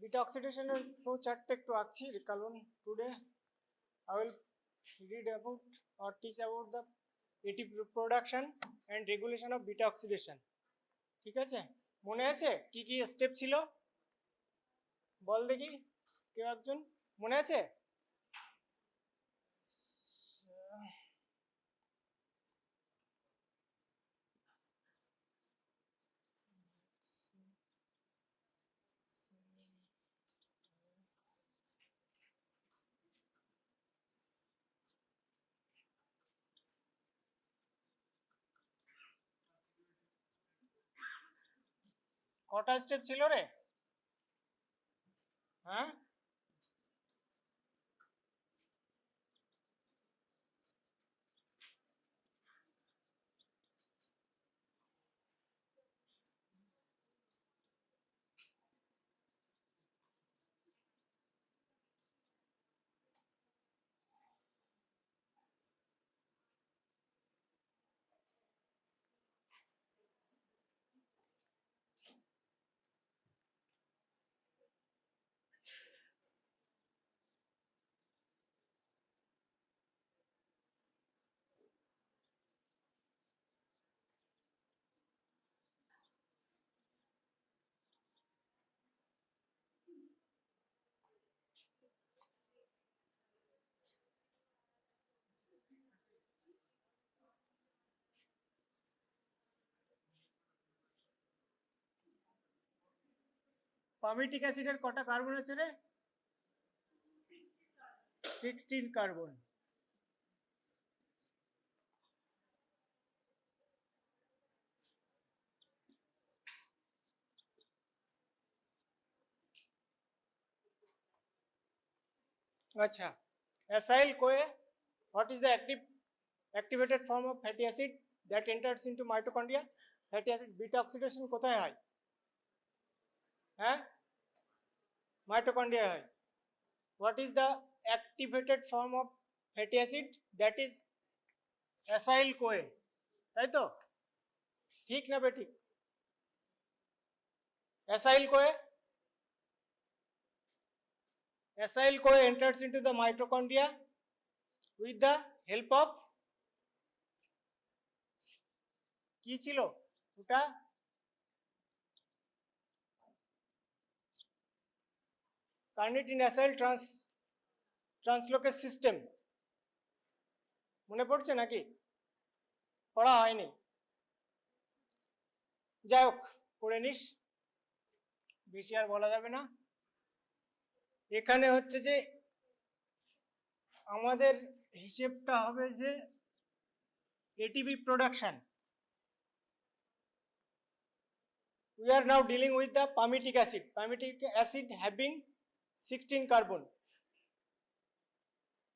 Beta অক্সিডেশনের flow চার্টটা একটু আঁকছি, কারণ today I will read about or teach about the ATP production and regulation of beta oxidation. ঠিক আছে, মনে আছে কি কি স্টেপ ছিল? বল দেখি, কেউ একজন মনে আছে? কটা স্টেপ ছিল রে? হ্যাঁ, পামিটিক অ্যাসিডের কটা কার্বন আছে রে? 16 কার্বন। আচ্ছা, acyl Koi, what is the activated form of fatty acid that enters into mitochondria? Fatty acid beta oxidation কোথায় হয়? হ্যাঁ, mitochondria হয়। What is the activated form of fatty acid? That is acyl CoA, তাই তো? ঠিক না বেঠিক? acyl CoA enters into the mitochondria with the help of কি ছিল ওটা? carnitine acyl translocase system. মনে পড়ছে নাকি? পড়া হয়নি? যাই হোক, পড়ে নিস, বেশি আর বলা যাবে না। এখানে হচ্ছে যে আমাদের হিসেবটা হবে যে ATP production. We are now dealing with the palmitic acid. Palmitic acid having 16 carbon.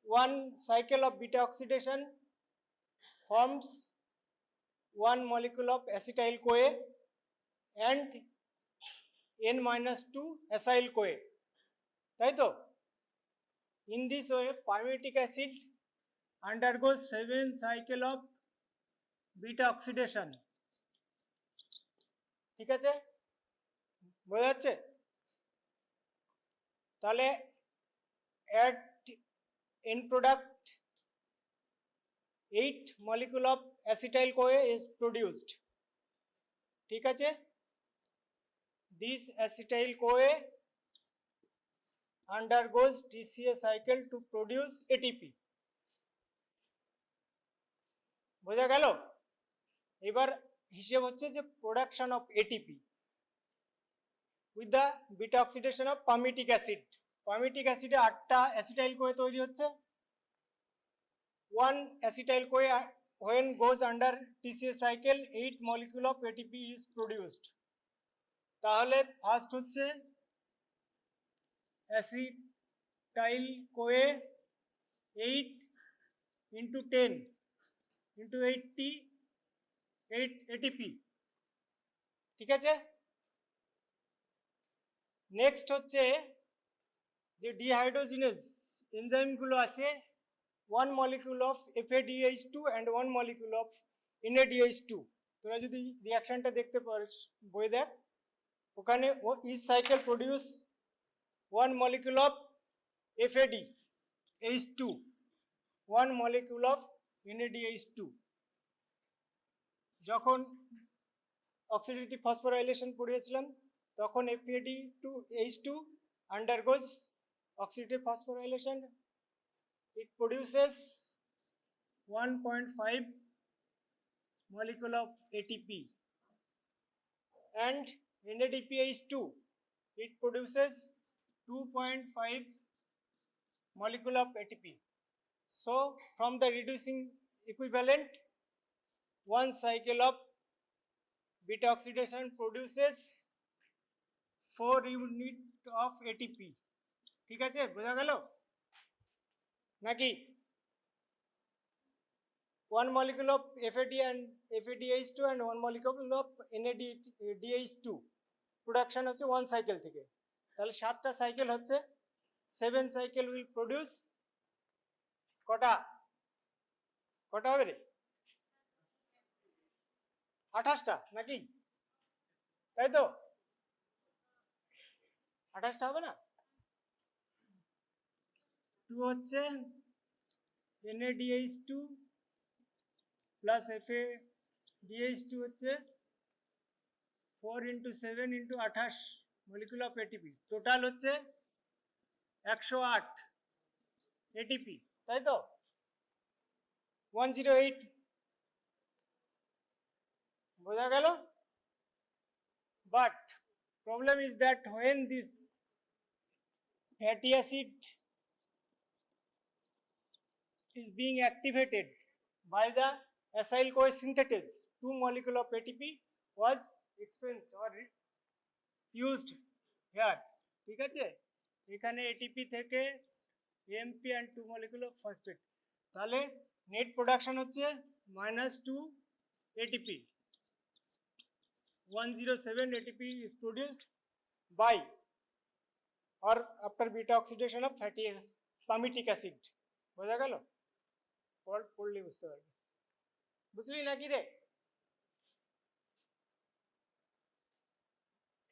One cycle of beta oxidation forms one molecule of acetyl CoA and N-2 acyl CoA. তাই তো? In this way, palmitic acid undergoes 7 cycle of beta oxidation. ঠিক আছে, বোঝা যাচ্ছে? তাহলে at end product 8 molecule of acetyl CoA is produced. ঠিক আছে, this acetyl CoA undergoes TCA cycle to produce ATP. বোঝা গেল? এবার হিসেব হচ্ছে যে production of ATP with the beta oxidation of palmitic acid. Palmitic অ্যাসিডে 8টা অ্যাসিটাইল কোয়ে তৈরি হচ্ছে। 1 acetyl CoA when goes under TCA cycle 8 molecule of ATP is produced. তাহলে ফার্স্ট হচ্ছে acetyl CoA 8 into 10 into 80 8 ATP। ঠিক আছে, next হচ্ছে যে ডিহাইড্রোজিনেজ এনজাইমগুলো আছে, 1 molecule of FADH2 and 1 molecule of NADH2। তোরা যদি রিয়াকশনটা দেখতে পারিস বই দেখ, ওখানে each cycle produce 1 molecule of FADH2, 1 molecule of NADH2 যখন অক্সিডেটিভ ফসফোরাইলেশন পড়িয়েছিলাম তখন FAD2H2 undergoes oxidative phosphorylation. It produces 1.5 molecule of ATP, and NADPH2 it produces 2.5 molecule of ATP. So from the reducing equivalent, one cycle of beta oxidation produces 4 unit of ATP. ঠিক আছে, বোঝা গেল নাকি? 1 molecule of FAD and FADH2 and 1 molecule of NADH2 production হচ্ছে 1 cycle থেকে। তাহলে 7টা cycle হচ্ছে 7 cycle will produce কটা হবে রে? 28টা নাকি? তাই তো, 28টা হবে না? 2 হচ্ছে NADH2 প্লাস FADH2 হচ্ছে 4 × 7 × 28 মলিকুল অফ এটিপি, টোটাল হচ্ছে 108 এটিপি, তাই তো? 108 বোঝা গেল? But problem is that when this fatty acid is being activated by the acyl CoA synthetase, 2 molecule of ATP was expensed or used here. ঠিক আছে, এখানে ATP থেকে AMP and 2 molecule of phosphate, তাহলে net production হচ্ছে -2 ATP. 107 ATP is produced by or after beta oxidation of fatty palmitic acid. বোঝা গেল? পড়লে বুঝতে পারবে। বুঝলি নাকি রে?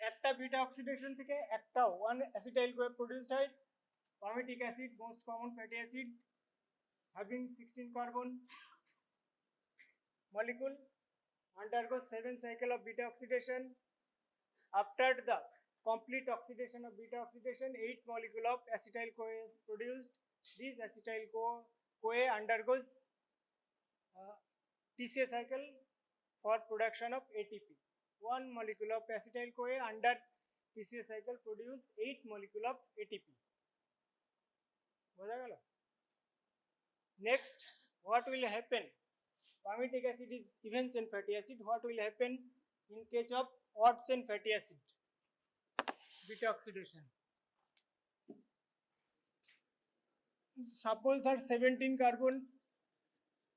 একটা বিটা অক্সিডেশন থেকে একটা 1 অ্যাসিটাইল CoA প্রডিউসড হয়। palmitic acid, most common fatty acid having 16 carbon molecule, undergoes 7 cycle of beta oxidation. After the complete oxidation of beta oxidation, 8 molecule of acetyl CoA is produced. This acetyl CoA undergoes TCA cycle for production of ATP. 1 molecule of acetyl CoA under TCA cycle produce 8 molecule of ATP. বোঝা গেল? Next, what will happen? Palmitic acid is even chain fatty acid. What will happen in case of odd chain fatty acid beta oxidation? Suppose that 17 carbon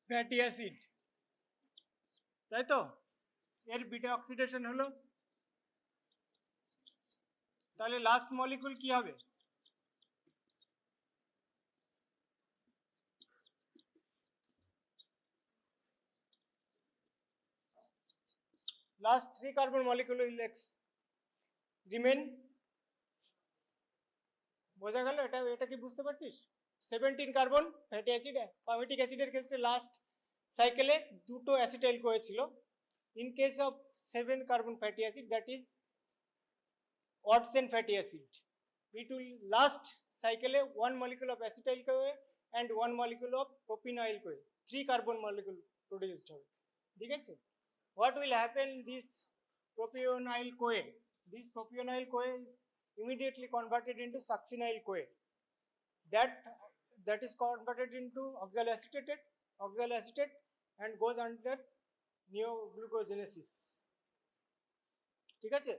fatty acid, তাই তো, এর beta oxidation হলো, তাহলে last molecule কি হবে? Last 3 carbon molecule will remain. বোঝা গেল? এটা কি বুঝতে পারছিস? 17 কার্বন ফ্যাটি অ্যাসিড, palmitic অ্যাসিডের ক্ষেত্রে লাস্ট সাইকেলে দুটো অ্যাসিটাইল CoA ছিল। In case of 7 carbon fatty acid, that is odd chain fatty acid, it will last cycle 1 molecule of acetyl CoA and 1 molecule of propionyl CoA, 3 carbon molecule produced হবে। ঠিক আছে? What will happen this propionyl CoA? This propionyl CoA is immediately converted into succinyl CoA. That is converted into oxaloacetate and goes under neoglucogenesis. ঠিক আছে?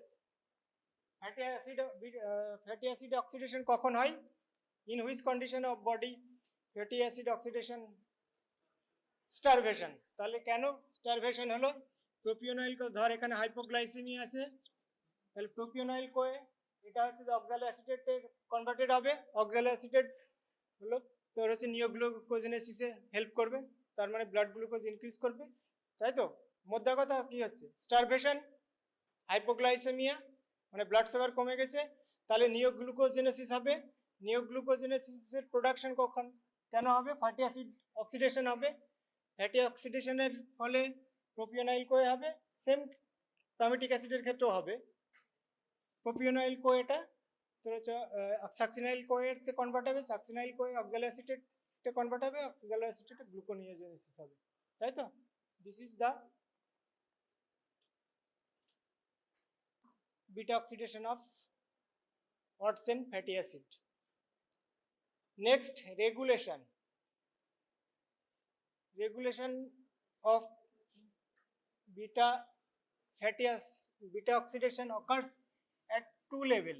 fatty acid oxidation কখন হয়? In which condition of body fatty acid oxidation? Starvation. তাহলে কেন starvation হলো? প্রোপিওনাইল ধর এখানে hypoglycaemia আছে, তাহলে প্রোপিওনাইল CoA এটা হচ্ছে যে অক্সালোঅ্যাসিটেটে কনভার্টেড হবে। অক্সালোঅ্যাসিটেট হলো তোর হচ্ছে নিওগ্লুকোজেনেসিসে হেল্প করবে, তার মানে ব্লাড গ্লুকোজ ইনক্রিজ করবে, তাই তো? মোদ্দা কথা কি হচ্ছে? স্টারভেশন, হাইপোগ্লাইসেমিয়া, মানে ব্লাড সুগার কমে গেছে, তাহলে নিওগ্লুকোজেনেসিস হবে। নিওগ্লুকোজেনেসিসের প্রোডাকশন কখন কেন হবে? ফ্যাটি অ্যাসিড অক্সিডেশন হবে। ফ্যাটি অক্সিডেশনের ফলে প্রোপিওনাইল কোয়ে হবে। সেম পামিটিক অ্যাসিডের ক্ষেত্রেও হবে। প্রোপিওনাইল কোয়েটা তোর হচ্ছে সাকসিনাইল কোয়েতে কনভার্ট হবে, সাকসিনাইল কোয়ে অক্সালোঅ্যাসিটেটে কনভার্ট হবে, অক্সালোঅ্যাসিটেটে গ্লুকোনিওজেনেসিস হবে, তাই তো? This is the beta oxidation of odds and fatty acid. Next, regulation of beta oxidation occurs at two level.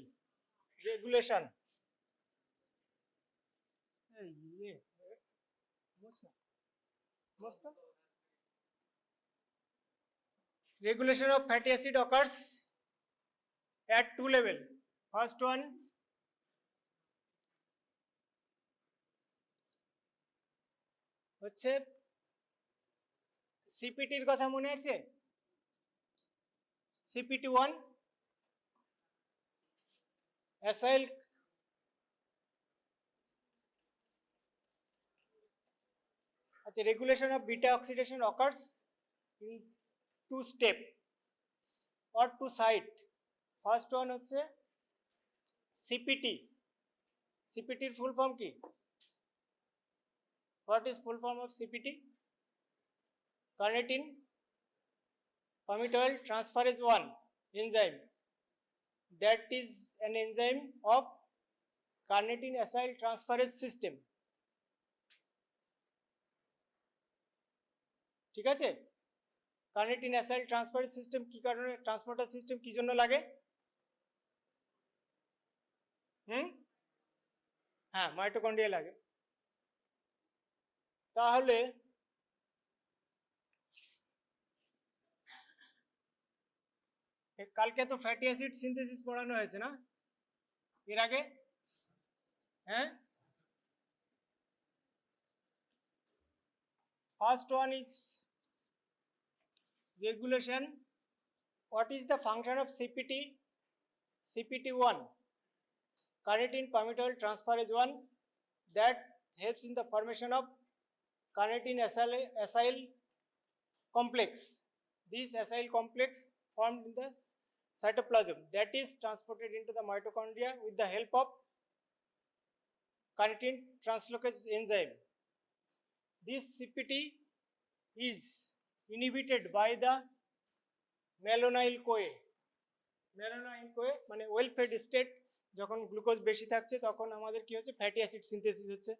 Regulation regulation of fatty acid occurs at two level. First one, হচ্ছে সিপিটির কথা মনে আছে? CPT1 acyl আচ্ছা, regulation of beta oxidation occurs in two step or two site. First one হচ্ছে CPT. সিপিটির full form কি? What is full form of CPT? carnitine palmitoyl transferase 1 enzyme. That is an enzyme of carnitine acyl transferase system. ঠিক আছে? carnitine acyl transferase system কি কারণে, transporter system কি জন্য লাগে? হ্যাঁ, মাইটোকন্ড্রিয়া লাগে। তাহলে কালকে তো ফ্যাটি অ্যাসিড সিনথেসিস পড়ানো হয়েছে না এর আগে? হ্যাঁ, first one is regulation. What is the function of CPT? CPT1, carnitine palmitoyl transferase 1, that helps in the formation of carnitine acyl complex. This acyl complex formed in the cytoplasm that is transported into the mitochondria with the help of carnitine translocase enzyme. This CPT is inhibited by the ম্যালোনাইল Koi. ম্যালোনাইল Koi মানে well fade state, যখন glucose বেশি থাকছে তখন আমাদের কি হচ্ছে? Fatty acid synthesis হচ্ছে।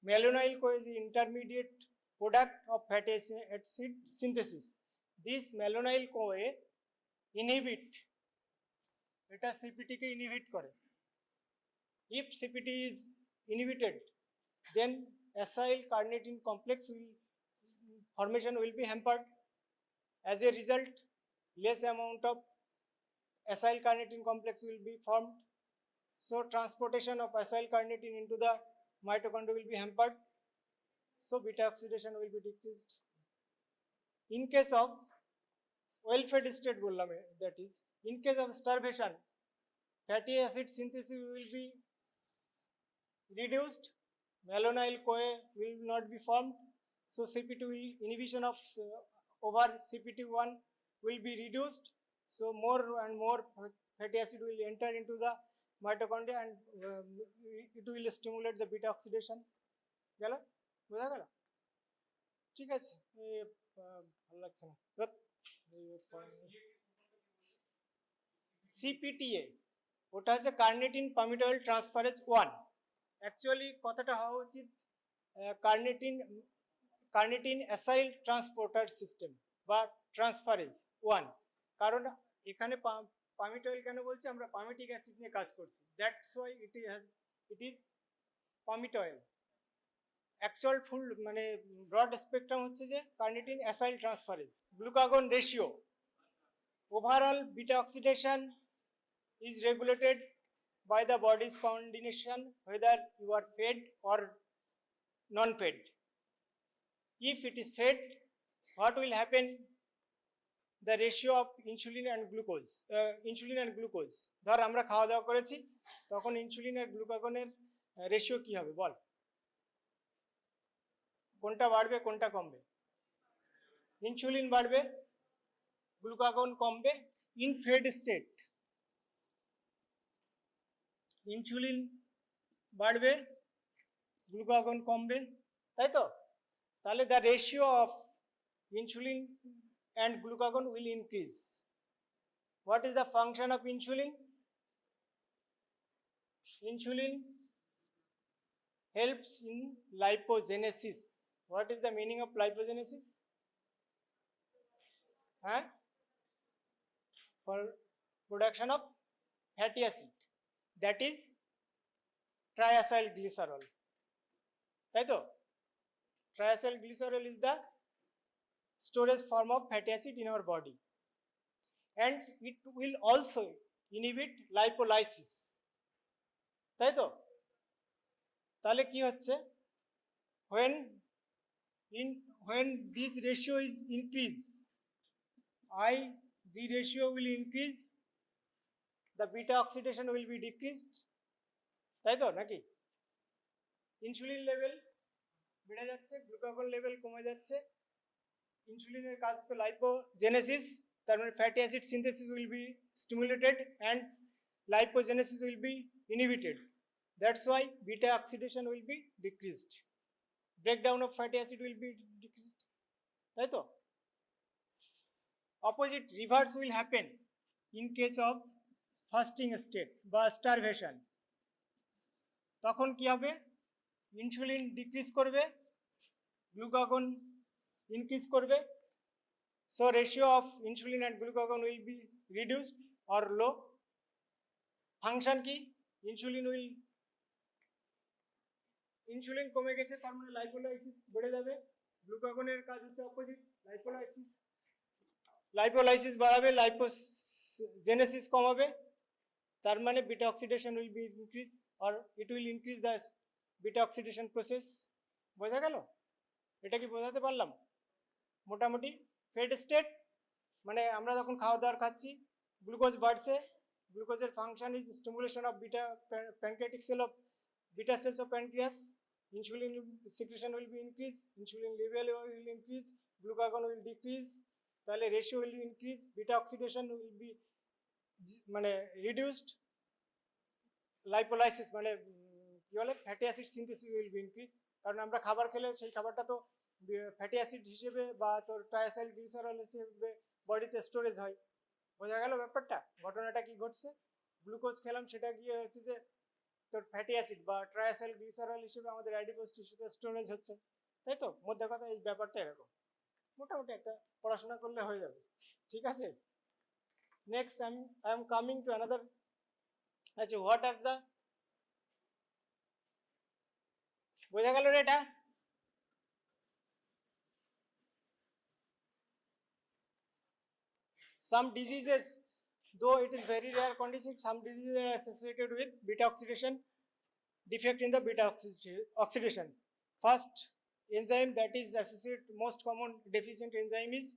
Malonyl CoA is intermediate product of fatty acid synthesis. This malonyl CoA inhibit, এটা সিপিটিকে ইনহিবিট করে। If CPT is inhibited, then acyl carnitine complex formation will be hampered. As a result, less amount of acyl carnitine complex will be formed. So transportation of acyl carnitine into the mitochondria will be hampered. So beta oxidation will be decreased. In case of well-fed state, that is, in case of starvation, fatty acid synthesis will be reduced. Malonyl CoA will not be formed. So CP2 will, inhibition of over CPT1 will be reduced. So more and more fatty acid will enter into the mitochondria and it will stimulate the beta oxidation. গেল? বোঝা গেল? ঠিক আছে, ভালো লাগছে না। CPTA ওটা হচ্ছে কার্নিটিন পামিটোয়েল ট্রান্সফারেজ 1। অ্যাকচুয়ালি কথাটা হওয়া উচিত কার্নিটিন অ্যাসাইল ট্রান্সপোর্টার সিস্টেম বা ট্রান্সফারেজ 1। কারণ এখানে পামিটোয়েল কেন বলছি? আমরা পামিটিক অ্যাসিড নিয়ে কাজ করছি, that's why it is palmitoyl. Actual full মানে ব্রড স্পেকট্রাম হচ্ছে যে carnitine acyl transferase. Glucagon ratio, overall beta oxidation is regulated by the body's coordination whether you are fed or non-fed. If it is fed, what will happen? the ratio of insulin and glucose. ধর আমরা খাওয়া দাওয়া করেছি, তখন insulin আর গ্লুকাগনের ratio কি হবে বল? কোনটা বাড়বে কোনটা কমবে? ইনসুলিন বাড়বে, গ্লুকাগন কমবে ইন ফেড স্টেট। ইনসুলিন বাড়বে, গ্লুকাগন কমবে, তাই তো? তাহলে the ratio of insulin and glucagon will increase. What is the function of insulin? Insulin helps in lipogenesis. What is the meaning of lipogenesis? For production of fatty acid, that is triacylglycerol. Right? Triacylglycerol is the storage form of fatty acid in our body, and it will also inhibit lipolysis. তাই তো? তাহলে কি হচ্ছে? when this ratio is increased, Ig ratio will increase, the beta oxidation will be decreased. তাই তো নাকি? Insulin level বেড়ে যাচ্ছে, গ্লুকাগন লেভেল কমে যাচ্ছে। ইনসুলিনের কাজ হচ্ছে লাইপোজেনেসিস, তার মানে fatty acid synthesis will be stimulated and lipogenesis will be inhibited. That's why beta oxidation will be decreased, breakdown of fatty acid will be decreased. তাই তো? Opposite reverse will happen in case of fasting state বা starvation. তখন কি হবে? Insulin decrease করবে, glucagon increase করবে, so ratio of insulin and glucagon will be reduced or low. Function কি? Insulin কমে গেছে, তার মানে লাইপোলাইসিস বেড়ে যাবে। গ্লুকাগনের কাজ হচ্ছে অপোজিট, লাইপোলাইসিস বাড়াবে, লাইপোজেনেসিস কমাবে, তার মানে beta oxidation will be increase or it will increase the beta oxidation process. বোঝা গেল? এটা কি বোঝাতে পারলাম? মোটামুটি ফেড স্টেট মানে আমরা যখন খাওয়া দাওয়ার খাচ্ছি, গ্লুকোজ বাড়ছে, গ্লুকোজের function is stimulation of beta pancreatic cell of beta cells of pancreas, insulin secretion will be increase, insulin level will increase, glucagon will decrease, তাহলে ratio will increase, beta oxidation will be মানে reduced, lipolysis মানে কি বলে fatty acid synthesis will be increase. কারণ আমরা খাবার খেলে সেই খাবারটা তো ফ্যাটি অ্যাসিড হিসেবে বা তোর ট্রাইসাইলগ্লিসারল হিসেবে বডিতে স্টোরেজ হয়। বোঝা গেল ব্যাপারটা? ঘটনাটা কি ঘটছে? গ্লুকোজ খেলাম, সেটা গিয়ে হচ্ছে যে তোর ফ্যাটি অ্যাসিড বা ট্রাইসাইলগ্লিসারল হিসেবে আমাদের অ্যাডিপোজ টিস্যুতে স্টোরেজ হচ্ছে, তাই তো? মধ্যে কথা এই ব্যাপারটা এরকম, মোটামুটি একটা পড়াশোনা করলে হয়ে যাবে, ঠিক আছে? Next I am coming to another. আচ্ছা, হোয়াট আর দ্য, বোঝা গেল রে এটা? Some diseases, though it is very rare condition, some diseases are associated with beta oxidation, defect in the beta oxidation. First enzyme that is associated, most common deficient enzyme is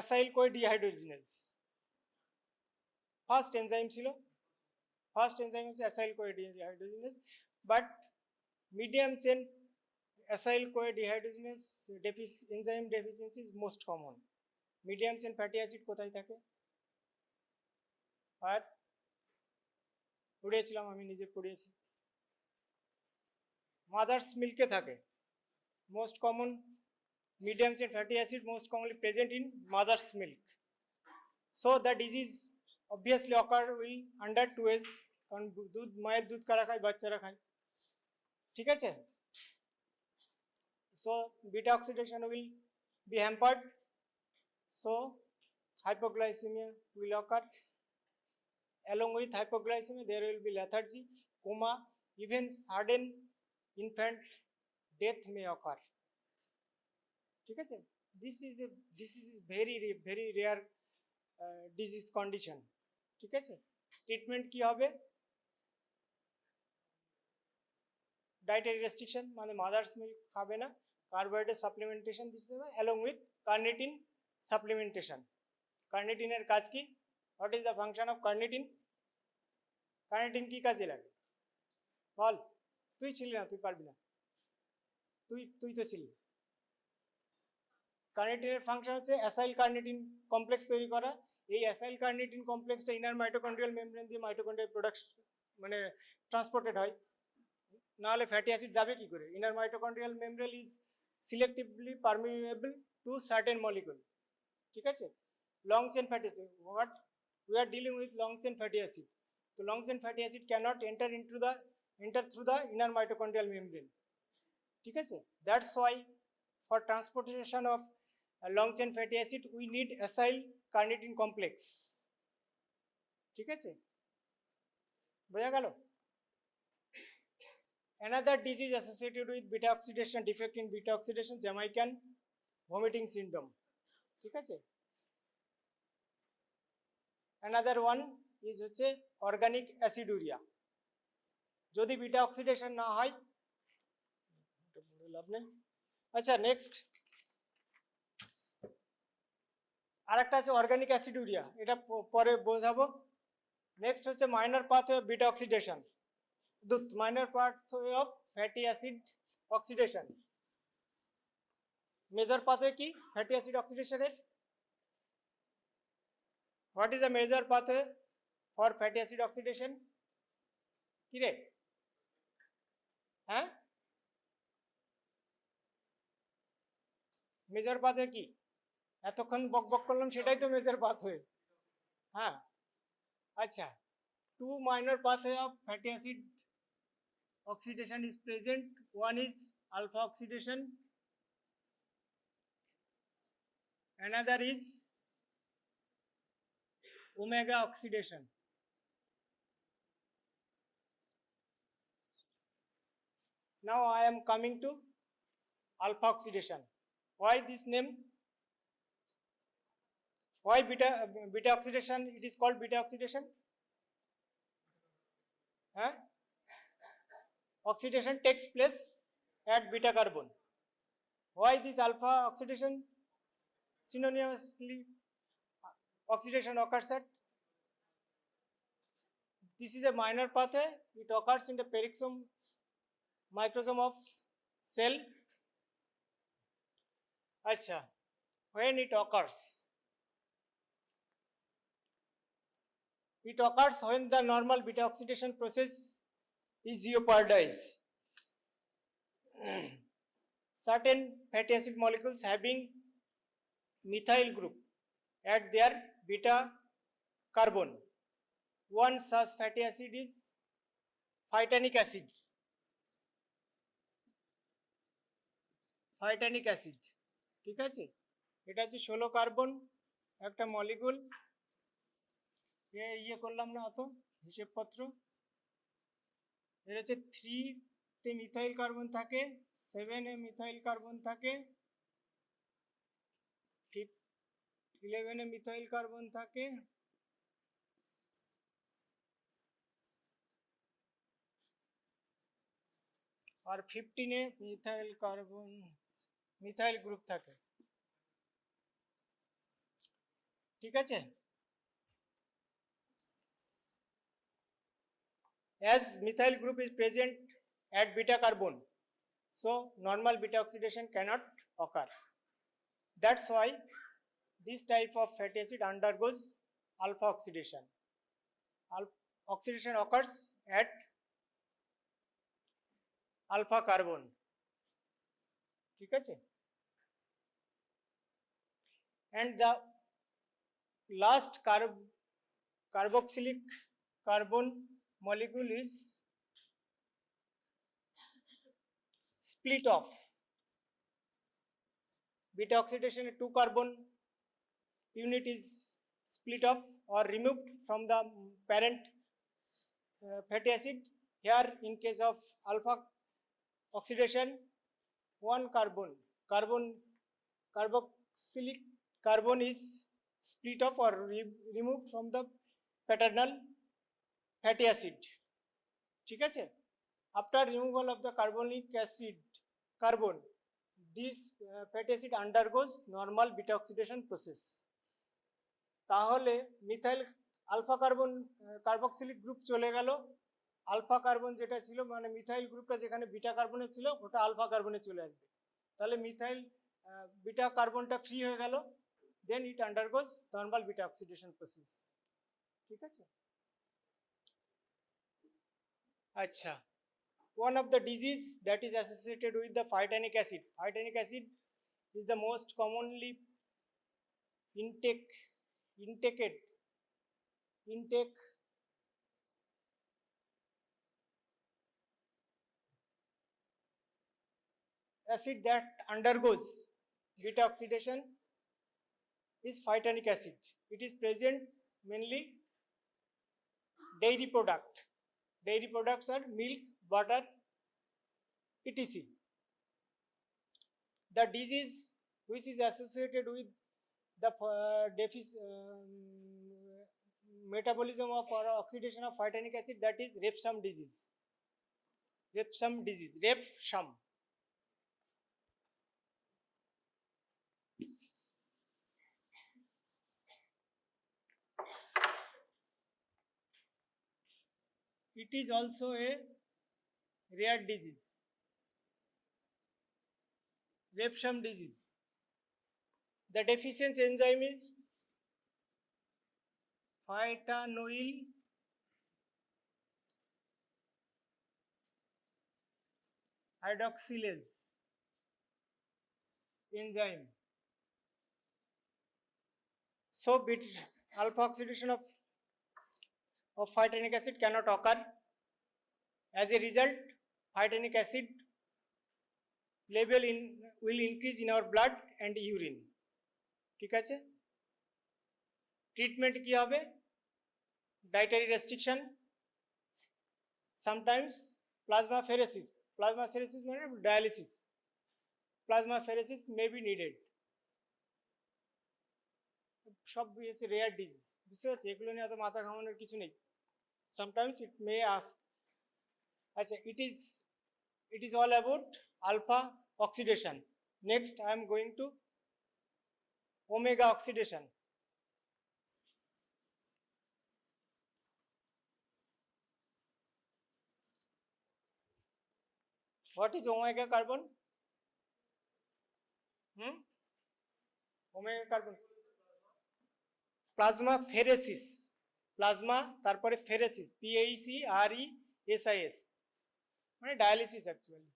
acyl-CoA dehydrogenase. First enzyme is acyl-CoA dehydrogenase, but medium chain acyl-CoA dehydrogenase enzyme deficiency is most common. Medium chain fatty acid কোথায় থাকে? আর পড়িয়েছিলাম, আমি নিজে পড়িয়েছি, mother's মিল্কে থাকে। Most common medium chain fatty acid most commonly present in mother's milk. So the disease obviously occur will under 2 years, কারণ দুধ, মায়ের দুধ কারা খায়? বাচ্চারা খায়, ঠিক আছে? So beta oxidation will be hampered, so hypoglycemia will occur. Along with hypoglycemia there will be lethargy, coma, even sudden infant death may occur, ঠিক আছে? This is very rare disease condition, ঠিক আছে? ট্রিটমেন্ট কি হবে? Dietary restriction, মানে mother's milk খাবে না, carbohydrate supplementation দিতে হবে, অ্যালং উইথ কার্নিটিন সাপ্লিমেন্টেশন। কার্নিটিনের কাজ কি? What is the function of carnitine? Carnitine কি কাজে লাগে বল? তুই ছিলি না, তুই পারবি না, তুই তো ছিলি। কার্নিটিনের ফাংশন হচ্ছে অ্যাসাইল কার্নিটিন কমপ্লেক্স তৈরি করা। এই অ্যাসাইল কার্নিটিন কমপ্লেক্সটা ইনার মাইটোকন্ড্রিয়াল মেমব্রেন দিয়ে মাইটোকন্ড্রিয়াল প্রোডাক্ট মানে ট্রান্সপোর্টেড হয়, নাহলে ফ্যাটি অ্যাসিড যাবে কি করে? Inner mitochondrial membrane is selectively permeable to certain molecule, ঠিক আছে? Long chain fatty acid, what we are dealing with long chain fatty acid. So long chain fatty acid cannot enter through the inner mitochondrial membrane, ঠিক আছে? That's why for transportation of long chain fatty acid we need acyl carnitine complex, ঠিক আছে? বোঝা গেল? Another disease associated with beta oxidation defect in beta oxidation, Jamaican vomiting syndrome, ঠিক আছে? Another one is হচ্ছে organic অ্যাসিডুরিয়া। যদি beta oxidation না হয়, লাভ নেই। আচ্ছা, নেক্সট আরেকটা আছে অর্গানিক অ্যাসিডুরিয়া, এটা পরে বোঝাবো। নেক্সট হচ্ছে minor pathway beta oxidation, minor pathway of fatty acid oxidation. Major pathway কি ফ্যাটি অ্যাসিড অক্সিডেশনের? What is the major pathway for fatty acid oxidation? কি রে? হ্যাঁ, মেজর পাথওয়ে কি? এতক্ষণ বক করলাম, সেটাই তো মেজর পাথওয়ে। হ্যাঁ, আচ্ছা, two minor pathway of fatty acid oxidation is present. One is alpha oxidation, another is omega oxidation. Now I am coming to alpha oxidation. Why this name? Why beta oxidation? It is called beta oxidation. Huh? Oxidation takes place at beta carbon. Why this alpha oxidation? Synonymously, oxidation occurs at, this is a minor pathway, it occurs in the perisome microsome of cell. Acha, when it occurs? It occurs when the normal beta oxidation process is jeopardized. Certain fatty acid molecules having methyl group at their beta carbon. One such fatty acid is phytanic acid. Phytanic acid, ঠিক আছে? এটা হচ্ছে 16 carbon একটা molecule. ইয়ে করলাম না অত হিসেবপত্র। এর হচ্ছে 3 মিথাইল কার্বন থাকে, 7 মিথাইল কার্বন থাকে, 11 মিথাইল কার্বন থাকে, আর 15 মিথাইল কার্বন মিথাইল গ্রুপ থাকে, ঠিক আছে? As methyl group is present at beta carbon, so normal beta oxidation cannot occur. That's why this type of fatty acid undergoes alpha oxidation. Oxidation occurs at alpha carbon, ঠিক আছে? And the last carboxylic carbon molecule is split off. Beta oxidation, 2 carbon unit is split off or removed from the parent fatty acid. Here in case of alpha oxidation, 1 carboxylic carbon is split off or removed from the paternal fatty acid, ঠিক আছে? After removal of the carbonic acid carbon, this fatty acid undergoes normal beta oxidation process. তাহলে methyl alpha carbon carboxylic group চলে গেল, alpha carbon যেটা ছিল মানে methyl গ্রুপটা যেখানে বিটা কার্বনে ছিল ওটা আলফা কার্বনে চলে আসবে, তাহলে মিথাইল বিটা কার্বনটা ফ্রি হয়ে গেল, then it undergoes normal beta oxidation process. ঠিক আছে, আচ্ছা, one of the disease that is associated with the phytanic acid. Phytanic acid is the most commonly intake acid that undergoes beta oxidation is phytanic acid. It is present mainly dairy product. Dairy products are milk, butter, etc. The disease which is associated with the metabolism of or oxidation of phytanic acid, that is Refsham disease. Refsham. It is also a rare disease. Refsham disease. The deficiency enzyme is phytanoyl hydroxylase enzyme. So alpha oxidation of phytanic acid cannot occur. As a result, phytanic acid level will increase in our blood and urine. ঠিক আছে, treatment কি হবে? Dietary restriction, sometimes plasmapheresis মানে dialysis, plasmapheresis may be needed. সব rare disease, বুঝতে পারছি, এগুলো নিয়ে এত মাথা ঘামানোর কিছু নেই। Sometimes it May ask. আচ্ছা, it is all about alpha oxidation. Next I am going to omega oxidation. What is omega carbon? Omega carbon plasmapheresis, plasma তারপরে ফেরেসিস, PACRESIS মানে dialysis actually.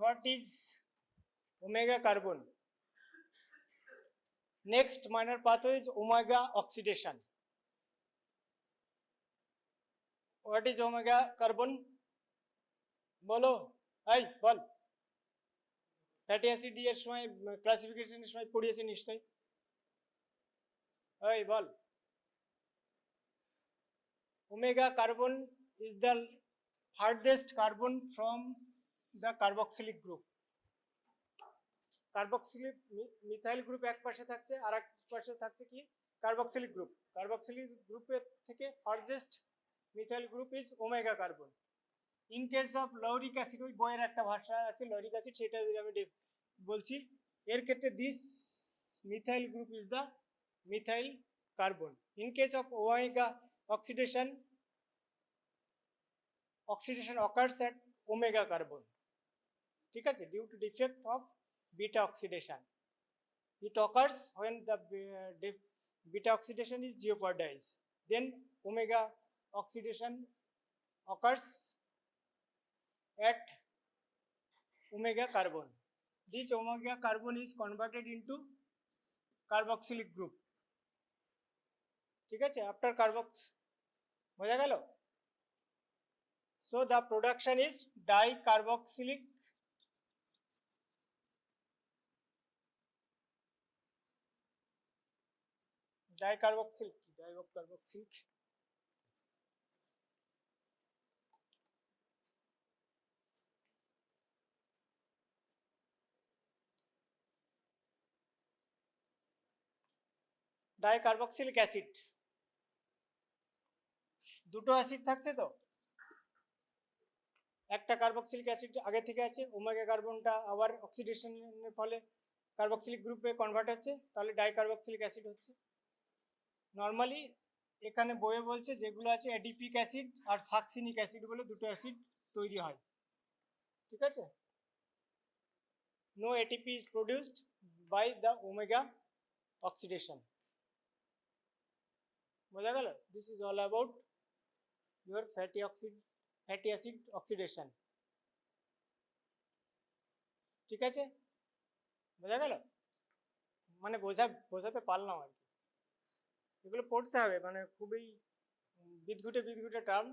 What is omega carbon? Next minor pathway is omega oxidation. What is omega carbon? বলো, এই বল। Fatty acid এর সময় ক্লাসিফিকেশনের সময় পড়িয়েছে নিশ্চয়ই, এই বল। Omega carbon is the farthest carbon from the carboxylic group. Carboxylic methyl group এক পাশে থাকছে, আর এক পাশে থাকছে কি কার্বক্সিলিক গ্রুপ। কার্বক্সিলিক গ্রুপের থেকে farthest methyl group is omega carbon. In case of lauric acid, ওই বইয়ের একটা ভাষা আছে লরিক অ্যাসিড, সেটা আমি বলছি। এর ক্ষেত্রে this methyl group is the methyl carbon. In case of omega oxidation occurs at omega carbon. ঠিক আছে, due to defect of beta oxidation. It occurs when the beta oxidation is jeopardized. Then omega oxidation occurs at omega carbon. This omega carbon is converted into carboxylic group. ঠিক আছে, after বোঝা গেল? So the production is dicarboxylic ডাইকার্বক্সিল কি ডাইকার্বক্সিল ডাইকার্বক্সিলিক acid দুটো acid থাকছে তো, একটা carboxylic acid আগে থেকে আছে, ওমেগা কার্বনটা আবার অক্সিডেশনের ফলে কার্বক্সিলিক গ্রুপে কনভার্ট হচ্ছে, তাহলে ডাইকার্বক্সিলিক অ্যাসিড হচ্ছে। নর্মালি এখানে বইয়ে বলছে যেগুলো আছে অ্যাডিপিক অ্যাসিড আর সাকসিনিক অ্যাসিড বলে দুটো অ্যাসিড তৈরি হয়, ঠিক আছে। No ATP is produced by the omega oxidation. বোঝা গেল? This is all about your fatty acid oxidation, ঠিক আছে। বোঝা গেল? মানে বোঝাতে পারলাম আর কি। এগুলো পড়তে হবে, মানে খুবই বিদঘুটে টার্ম,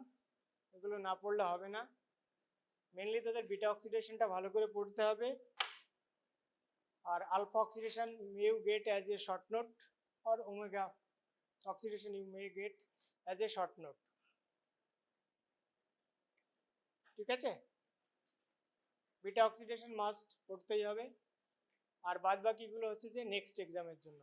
এগুলো না পড়লে হবে না। মেনলি তোদের বিটা অক্সিডেশনটা ভালো করে পড়তে হবে, আর alpha oxidation you get as a short note, আর omega oxidation you may get as a short note, ঠিক আছে। বিটা অক্সিডেশন মাস্ট পড়তেই হবে, আর বাদ বাকিগুলো হচ্ছে যে নেক্সট এক্সামের জন্য।